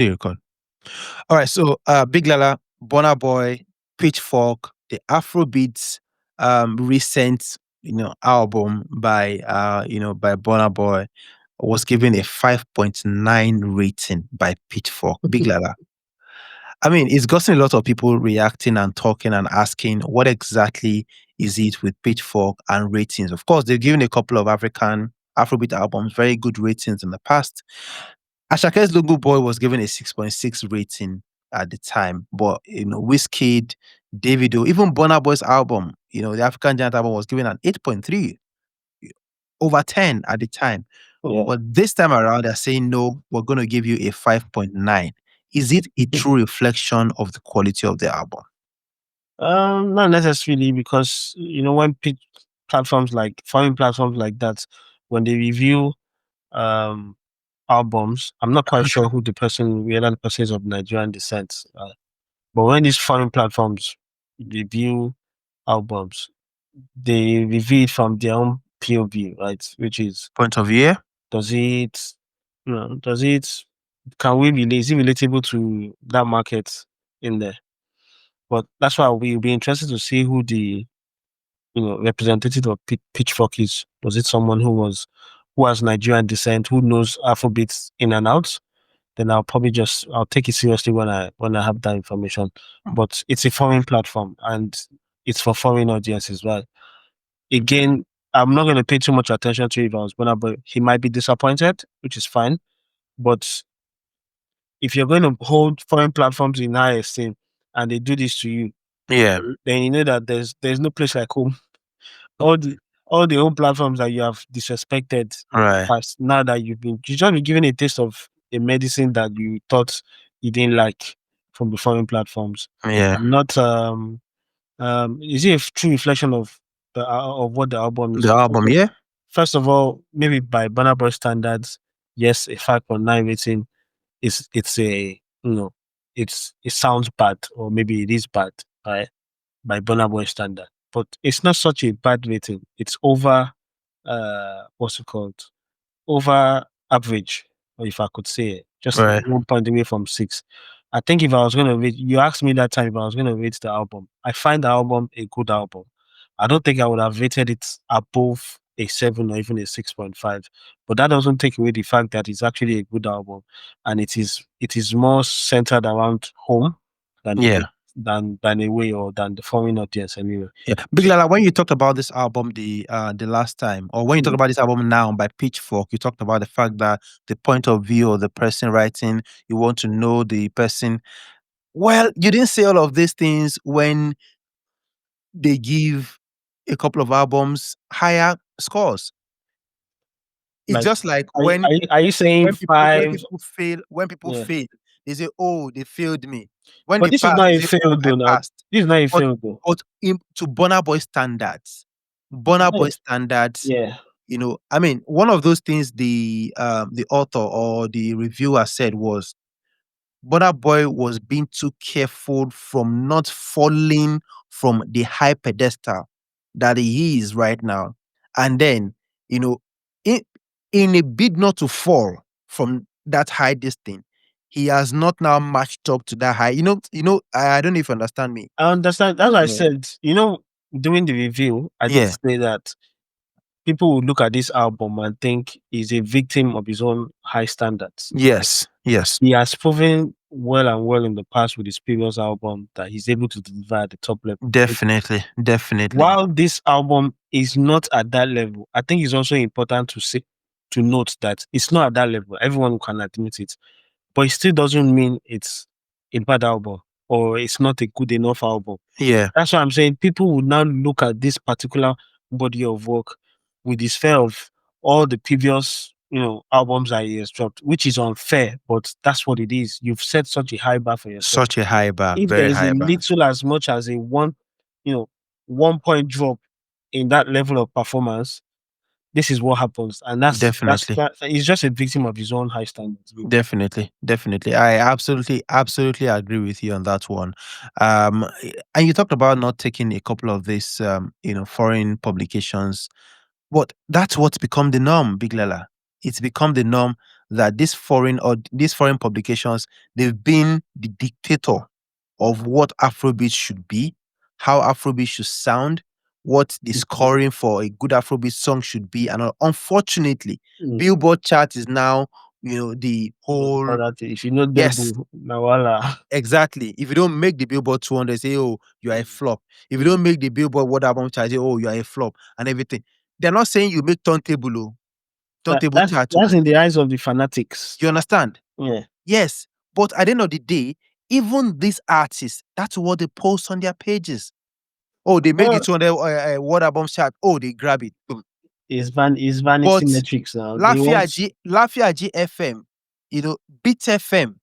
You record. All right, so Big Lala, Burna Boy, Pitchfork, the Afrobeats recent album by by Burna Boy was given a 5.9 rating by Pitchfork. Big Lala. I mean, it's gotten a lot of people reacting and talking and asking what exactly is it with Pitchfork and ratings. Of course, they've given a couple of African Afrobeat albums very good ratings in the past. Ashake's Logo Boy was given a 6.6 rating at the time, but Wizkid, Davido, even Burna Boy's album, the African Giant album was given an 8.3 over 10 at the time. Yeah. But this time around, they're saying no, we're going to give you a 5.9. Is it a true reflection of the quality of the album? Not necessarily, because when platforms like foreign platforms like that, when they review albums, I'm not quite sure whether the person is of Nigerian descent. But when these foreign platforms review albums, they review it from their own POV, right? Which is, Point of view? does it, can we relate? Is it relatable to that market in there? But that's why we'll be interested to see who the representative of Pitchfork is. Was it someone who has Nigerian descent, who knows Afrobeats in and out? Then I'll take it seriously when I have that information. But it's a foreign platform and it's for foreign audience as well. Again, I'm not going to pay too much attention to it if I was Burna, but he might be disappointed, which is fine. But if you're going to hold foreign platforms in high esteem and they do this to you, Yeah. then you know that there's no place like home. All the home platforms that you have disrespected Right. past, now that you just been given a taste of a medicine that you thought you didn't like from the foreign platforms. Yeah. Not is it a true reflection of what the album is? The album, yeah. First of all, maybe by Burna Boy standards, yes, a 5.9 rating it's a it sounds bad, or maybe it is bad, right, by Burna Boy standard, but it's not such a bad rating. It's over what's it called? Over average, or if I could say it, just Right. 1 point away from 6. I think if I was gonna rate, you asked me that time if I was gonna rate the album. I find the album a good album. I don't think I would have rated it above a 7 or even a 6.5. But that doesn't take away the fact that it's actually a good album, and it is more centered around home than Yeah. than away, or than the foreign audience anyway. Yeah. Big Lala, when you talked about this album the last time, or when you talk about this album now by Pitchfork, you talked about the fact that the point of view of the person writing, you want to know the person. Well, you didn't say all of these things when they give a couple of albums higher scores. It's just like when Are you saying when 5? people Yeah. fail, they say, "Oh, they failed me." When But they this is pass, not they a say, "Oh, failed I though now. passed." This is not a But failed though. to Burna Boy standards, Burna Boy standards, Yeah. I mean, one of those things the author or the reviewer said was Burna Boy was being too careful from not falling from the high pedestal that he is right now. And then, you know, in, in a bid not to fall from that high distance, he has not now matched up to that high. I don't know if you understand me. I understand. That's why I Yeah. said, during the review, I did Yeah. say that people will look at this album and think he's a victim of his own high standards. Yes. Yes. He has proven well and well in the past with his previous album that he's able to deliver at the top level. Definitely. Definitely. While this album is not at that level, I think it's also important to note that it's not at that level. Everyone can admit it. But it still doesn't mean it's a bad album or it's not a good enough album. Yeah. That's why I'm saying people would now look at this particular body of work with the sphere of all the previous, albums that he has dropped, which is unfair, but that's what it is. You've set such a high bar for yourself. Such a high bar. If there Very is a high bar. little as much as a 1 point drop in that level of performance, this is what happens. And Definitely. he's just a victim of his own high standards. Definitely. I absolutely agree with you on that one. And you talked about not taking a couple of these foreign publications, but that's what's become the norm, Big Lala. It's become the norm that these foreign publications, they've been the dictator of what Afrobeat should be, how Afrobeat should sound, what the scoring for a good Afrobeat song should be. And unfortunately, Billboard chart is now, the whole. If you know Yes, Debu, Nawala. exactly. If you don't make the Billboard 200, say, oh, you are a flop. If you don't make the Billboard World Album chart, say, oh, you are a flop and everything. They're not saying you make turntable, turntable chart. That's in the eyes of the fanatics. You understand? Yeah. Yes. But at the end of the day, even these artists, that's what they post on their pages. Oh, they make the 200 World Album chart. Oh, they grab it. Boom. It's vanity But metrics now. They want Lafiaji FM, Beat FM.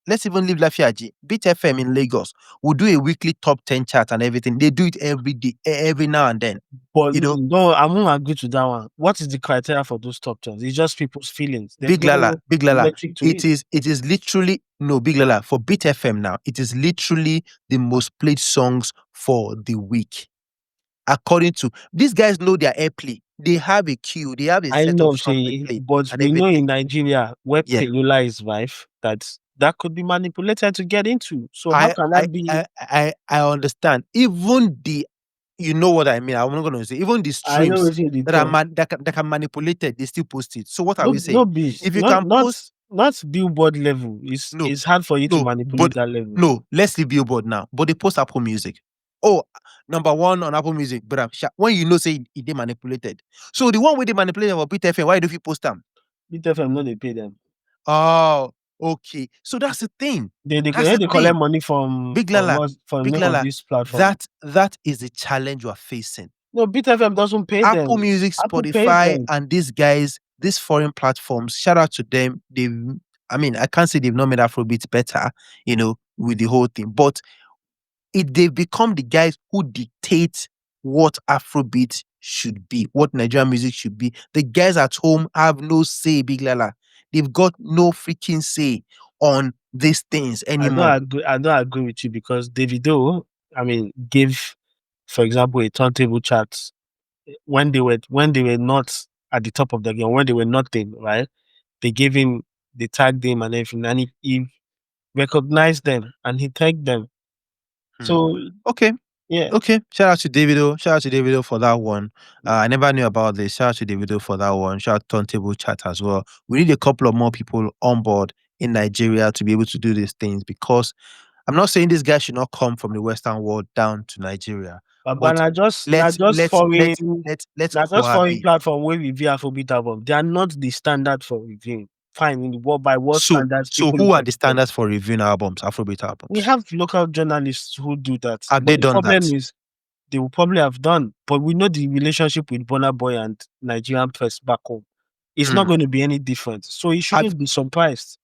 Let's even leave Lafiaji. Beat FM in Lagos will do a weekly top 10 chart and everything. They do it every day, every now and then. But no, I won't agree to that one. What is the criteria for those top 10s? It's just people's feelings. There's Big Lala. metric to It is literally Big Lala for Beat FM now. It is literally the most played songs for the week. According to these guys know their airplay. They have a queue. They have a I set know, of songs they play. but we know in Nigeria where Pelula is rife, that could be manipulated to get into. So how can that be? I understand. Even you know what I mean. I'm not going to say even the streams that can manipulated, they still post it. So what are we saying? If you can post, not Billboard level, it's hard for you to manipulate that level. No, let's leave Billboard now. But they post Apple Music. Oh, number one on Apple Music, but when you know say they manipulated. So the one way they manipulated for Beat FM, why do you post them? Beat FM, no, they pay them. Oh, okay. So that's the thing. They collect money from Big Lala. This platform. That is the challenge you are facing. No, Beat FM doesn't pay them. Apple Music, Spotify, and these guys, these foreign platforms, shout out to them. I can't say they've not made Afrobeats better, with the whole thing. But they've become the guys who dictate what Afrobeat should be, what Nigerian music should be. The guys at home have no say, Big Lala. They've got no freaking say on these things anymore. I don't agree with you because Davido, gave, for example, a turntable chart when they were not at the top of the game, when they were nothing, right? They tagged him and everything, and he recognized them and he tagged them. So okay. Yeah. Okay. Shout out to Davido for that one. I never knew about this. Shout out to Davido for that one. Shout out Turntable Chat as well. We need a couple of more people on board in Nigeria to be able to do these things, because I'm not saying this guy should not come from the Western world down to Nigeria. But let's foreign platform where review Afrobeat album. They are not the standard for reviewing. Fine, in the world by what standards? So who are the standards for reviewing albums, Afrobeat albums? We have local journalists who do that. Have they done that? The problem is they will probably have done, but we know the relationship with Burna Boy and Nigerian press back home. It's not going to be any different. So you shouldn't be surprised.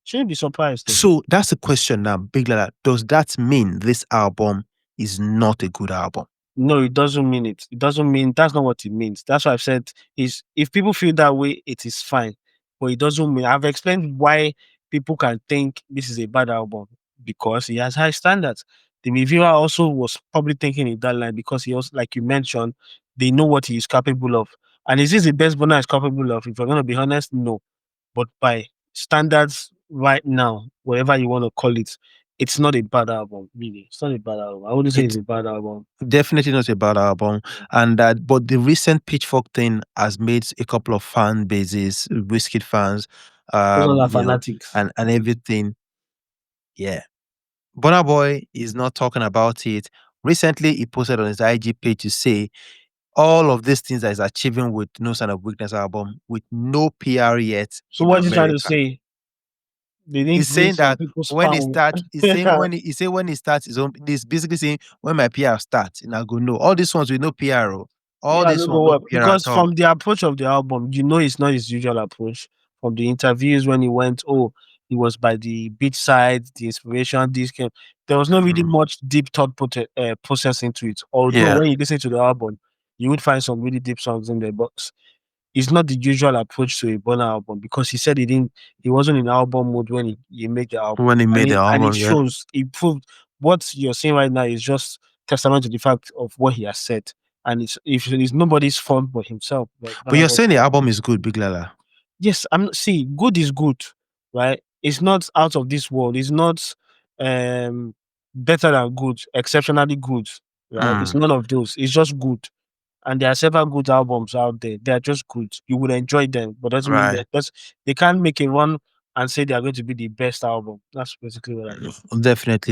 So that's the question now, Big Lala. Does that mean this album is not a good album? No, it doesn't mean it. It doesn't mean, that's not what it means. That's why I've said is if people feel that way, it is fine. But it doesn't mean, I've explained why people can think this is a bad album, because he has high standards. The reviewer also was probably thinking in that line because he also, like you mentioned, they know what he is capable of. And is this the best Burna is capable of? If we're going to be honest, no. But by standards right now, whatever you want to call it, it's not a bad album, really. It's not a bad album. I wouldn't say it's a bad album. Definitely not a bad album. And but the recent Pitchfork thing has made a couple of fan bases, Wizkid fans, fanatics, and everything. Yeah. Burna Boy is not talking about it. Recently, he posted on his IG page to say all of these things that he's achieving with No Sign of Weakness album with no PR yet. So what is he trying to say? He's saying that when he starts, when he starts his own, he's basically saying when my PR starts, and I go, no, all these ones with no PR. All this one because from the approach of the album, it's not his usual approach. From the interviews when he went, he was by the beach side, the inspiration, there was not really much deep thought process into it. Although when you listen to the album, you would find some really deep songs in there, but it's not the usual approach to a Burna album, because he said he wasn't in album mode when he made the album. When he made the album, and it shows. It proved what you're saying right now is just testament to the fact of what he has said, and it's nobody's fault but himself. But you're saying the album is good, Big Lala. Yes, see, good is good, right? It's not out of this world. It's not better than good, exceptionally good, right? It's none of those. It's just good. And there are several good albums out there. They are just good. You would enjoy them, but doesn't mean Right. that they can't make a run and say they are going to be the best album. That's basically what I mean. Definitely.